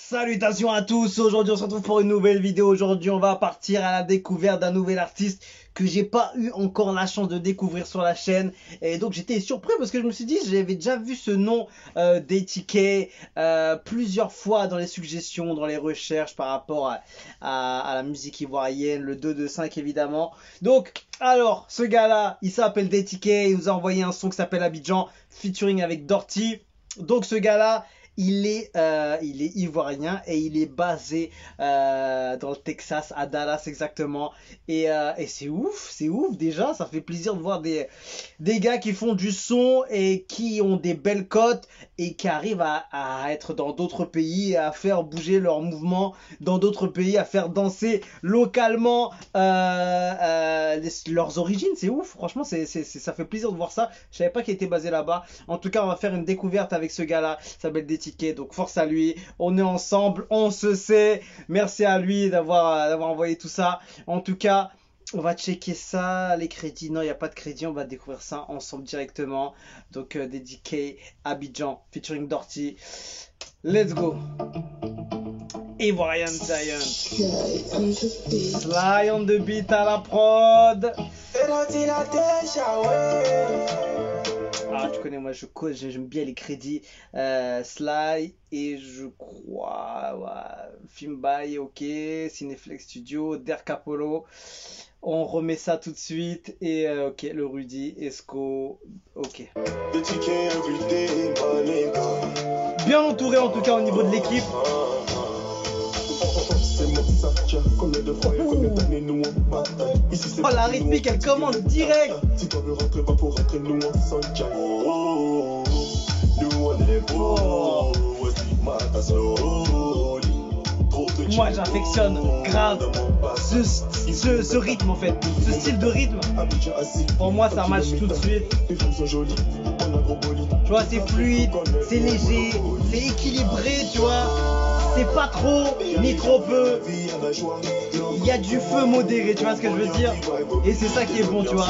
Salutations à tous, aujourd'hui on se retrouve pour une nouvelle vidéo. Aujourd'hui on va partir à la découverte d'un nouvel artiste que j'ai pas eu encore la chance de découvrir sur la chaîne. Et donc j'étais surpris parce que je me suis dit, j'avais déjà vu ce nom d'ATK plusieurs fois dans les suggestions, dans les recherches par rapport à la musique ivoirienne, le 225 évidemment. Donc alors ce gars là, il s'appelle DTK, il nous a envoyé un son qui s'appelle Abidjan featuring avec Dorty. Donc ce gars là, il est ivoirien et il est basé dans le Texas, à Dallas exactement. Et c'est ouf déjà. Ça fait plaisir de voir des gars qui font du son et qui ont des belles cotes et qui arrivent à être dans d'autres pays, à faire bouger leurs mouvements dans d'autres pays, à faire danser localement leurs origines. C'est ouf, franchement, ça fait plaisir de voir ça. Je savais pas qu'il était basé là-bas. En tout cas, on va faire une découverte avec ce gars-là. Ça s'appelle DTK. Donc force à lui, on est ensemble, on se sait. Merci à lui d'avoir envoyé tout ça. En tout cas, on va checker ça, les crédits. Non, il n'y a pas de crédit, on va découvrir ça ensemble directement. Donc DTK, Abidjan, featuring Dorty. Let's go. Ivoirian Giant. Sly on the beat à la prod. Ah, tu connais, moi j'aime bien les crédits. Sly et je crois Filmby, ok, Cineflex Studio, Derk Apollo. On remet ça tout de suite et ok, le Rudy, Esco, ok. Bien entouré en tout cas au niveau de l'équipe. Oh, la rythmique elle commence direct. Oh. Moi j'affectionne grave ce rythme en fait, ce style de rythme. Pour moi ça match tout de suite. Tu vois, c'est fluide, c'est léger, c'est équilibré, tu vois. C'est pas trop ni trop peu. Il y a du feu modéré, tu vois ce que je veux dire. Et c'est ça qui est bon, tu vois.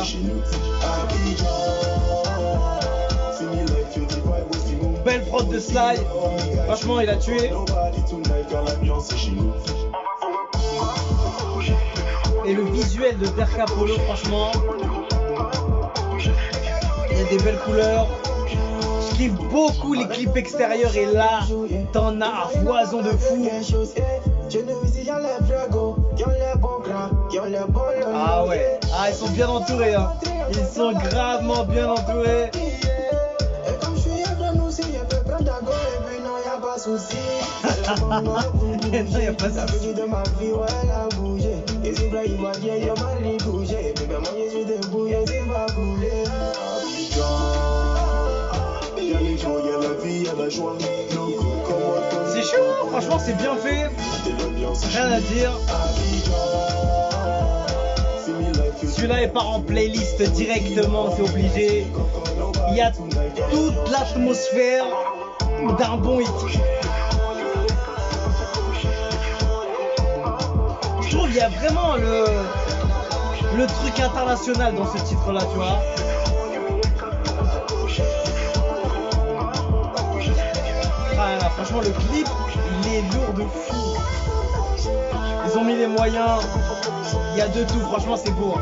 Belle prod de Sly. Franchement, il a tué. Et le visuel de Derk Apollo, franchement, il y a des belles couleurs. Je kiffe beaucoup les clips extérieurs et là, t'en as à foison de fou. Ah ouais, ah ils sont bien entourés, hein. Ils sont gravement bien entourés. Non, y a pas de souci. C'est chaud, hein, franchement c'est bien fait. Rien à dire. Celui-là est pas en playlist directement, c'est obligé. Il y a toute l'atmosphère d'un bon hit. Je trouve qu'il y a vraiment le truc international dans ce titre-là, tu vois. Ah, là, franchement, le clip, il est lourd de fou. Ils ont mis les moyens. Il y a de tout, franchement, c'est beau.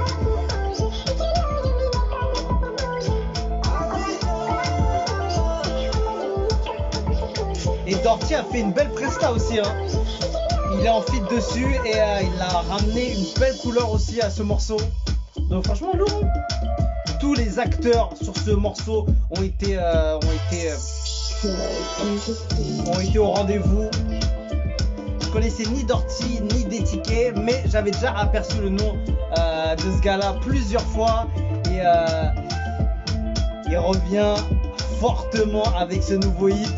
Et Dorty a fait une belle presta aussi, hein. Il est en feat dessus et il a ramené une belle couleur aussi à ce morceau. Donc franchement lourd. Tous les acteurs sur ce morceau ont été au rendez-vous. Je connaissais ni Dorty ni DTK, mais j'avais déjà aperçu le nom de ce gars-là plusieurs fois et il revient fortement avec ce nouveau hit.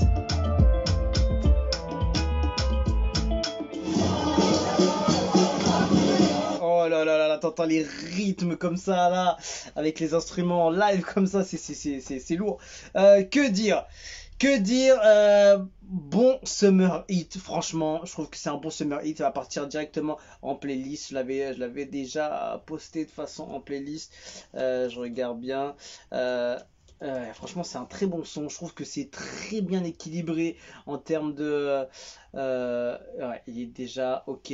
Oh là là là, t'entends les rythmes comme ça là, avec les instruments en live comme ça, c'est lourd. Que dire? Bon summer hit, franchement, je trouve que c'est un bon summer hit. Il va partir directement en playlist. Je l'avais déjà posté de façon en playlist. Je regarde bien. Franchement, c'est un très bon son. Je trouve que c'est très bien équilibré en termes de. Ouais, il est déjà ok.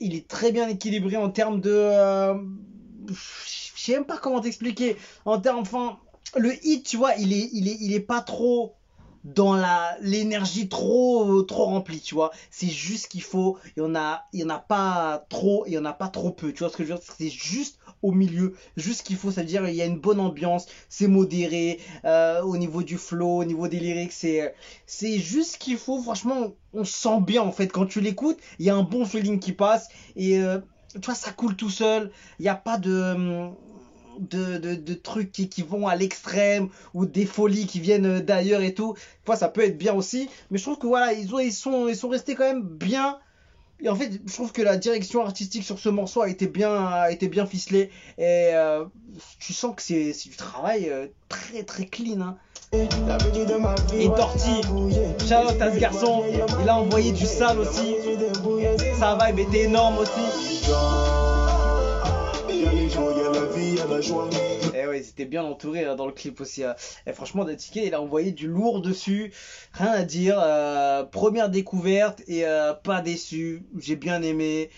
Il est très bien équilibré en termes de. Je sais même pas comment t'expliquer. En termes, enfin, le hit, tu vois, il est pas trop dans l'énergie trop remplie, tu vois. C'est juste ce qu'il faut. Il y en a pas trop, il y en a pas trop peu. Tu vois ce que je veux dire? C'est juste au milieu, juste ce qu'il faut. C'est-à-dire il y a une bonne ambiance, c'est modéré au niveau du flow, au niveau des lyrics, c'est juste ce qu'il faut. Franchement, on se sent bien en fait quand tu l'écoutes. Il y a un bon feeling qui passe et tu vois, ça coule tout seul. Il n'y a pas de trucs qui vont à l'extrême ou des folies qui viennent d'ailleurs et tout. Des fois, ça peut être bien aussi. Mais je trouve que voilà, ils sont restés quand même bien. Et en fait, je trouve que la direction artistique sur ce morceau a été bien ficelée. Et tu sens que c'est du travail très très clean, hein. Et Dorty, shout à ce garçon, il a envoyé du sale aussi. Sa vibe était énorme aussi. Et ouais, ils étaient bien entourés dans le clip aussi. Et franchement, Datike, il a envoyé du lourd dessus. Rien à dire. Première découverte et pas déçu. J'ai bien aimé.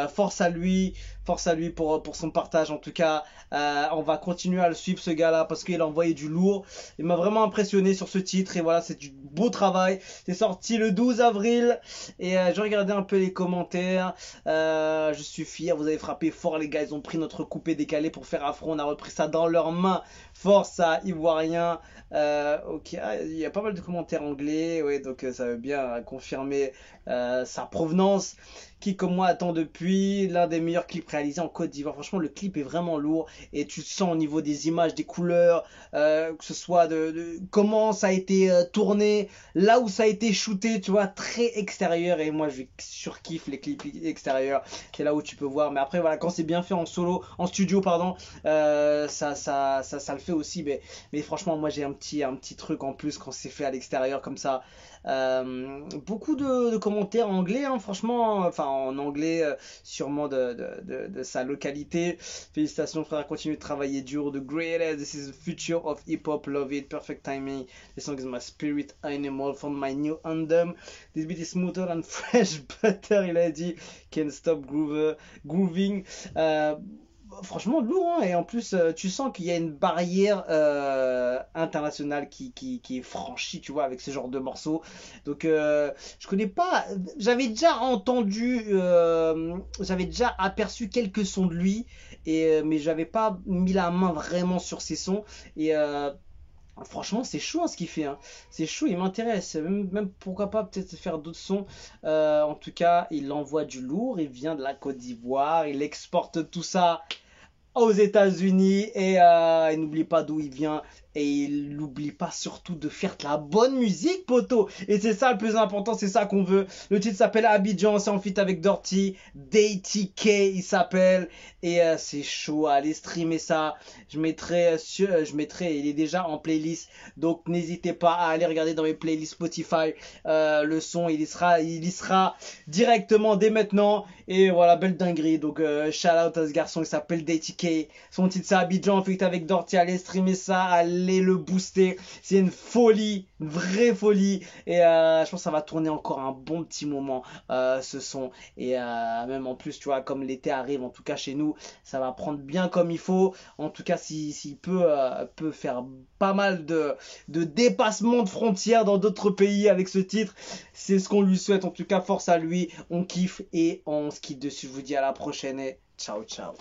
Force à lui. Force à lui pour son partage. En tout cas, on va continuer à le suivre, ce gars-là, parce qu'il a envoyé du lourd. Il m'a vraiment impressionné sur ce titre. Et voilà, c'est du beau travail. C'est sorti le 12 avril. Et j'ai regardé un peu les commentaires. Je suis fier. Vous avez frappé fort, les gars. Ils ont pris notre coupé décalé pour faire affront. On a repris ça dans leurs mains. Force à Ivoirien. Ok, il y a pas mal de commentaires anglais. Ouais, donc ça veut bien confirmer sa provenance. Qui, comme moi, attend depuis l'un des meilleurs clips réalisés en Côte d'Ivoire. Franchement, le clip est vraiment lourd et tu sens au niveau des images, des couleurs, que ce soit de comment ça a été tourné, là où ça a été shooté, tu vois, très extérieur. Et moi, je surkiffe les clips extérieurs. C'est là où tu peux voir. Mais après, voilà, quand c'est bien fait en solo, en studio, pardon, ça le fait aussi. Mais franchement, moi, j'ai un petit truc en plus quand c'est fait à l'extérieur comme ça. Beaucoup de commentaires en anglais, hein, franchement, enfin en anglais, sûrement de sa localité. Félicitations frère, continue de travailler dur. The greatest, this is the future of hip hop, love it, perfect timing. This song is my spirit animal from my new anthem. This beat is smoother than fresh butter, il a dit. Can't stop grooving. Franchement lourd, hein. Et en plus tu sens qu'il y a une barrière internationale qui est franchie, tu vois, avec ce genre de morceaux. Donc je connais pas, j'avais déjà entendu, j'avais déjà aperçu quelques sons de lui, mais j'avais pas mis la main vraiment sur ses sons. Et franchement, c'est chaud, hein, ce qu'il fait, hein. C'est chaud, il m'intéresse. Même pourquoi pas peut-être faire d'autres sons. En tout cas, il envoie du lourd. Il vient de la Côte d'Ivoire. Il exporte tout ça aux États-Unis et il n'oublie pas d'où il vient et il n'oublie pas surtout de faire de la bonne musique, poto. Et c'est ça le plus important, c'est ça qu'on veut. Le titre s'appelle Abidjan, c'est en feat avec Dorty, DTK il s'appelle, et c'est chaud. Allez streamer ça. Il est déjà en playlist, donc n'hésitez pas à aller regarder dans mes playlists Spotify. Le son il y sera directement dès maintenant. Et voilà, belle dinguerie. Donc shout out à ce garçon, il s'appelle DTK. Son titre c'est Abidjan, fait avec Dorty. Allez streamer ça, allez le booster. C'est une folie, une vraie folie. Et je pense que ça va tourner encore un bon petit moment, ce son. Et même en plus, tu vois, comme l'été arrive, en tout cas chez nous, ça va prendre bien comme il faut. En tout cas, s'il peut faire pas mal de dépassement de frontières dans d'autres pays avec ce titre, c'est ce qu'on lui souhaite. En tout cas, force à lui. On kiffe et on se quitte dessus. Je vous dis à la prochaine et ciao ciao.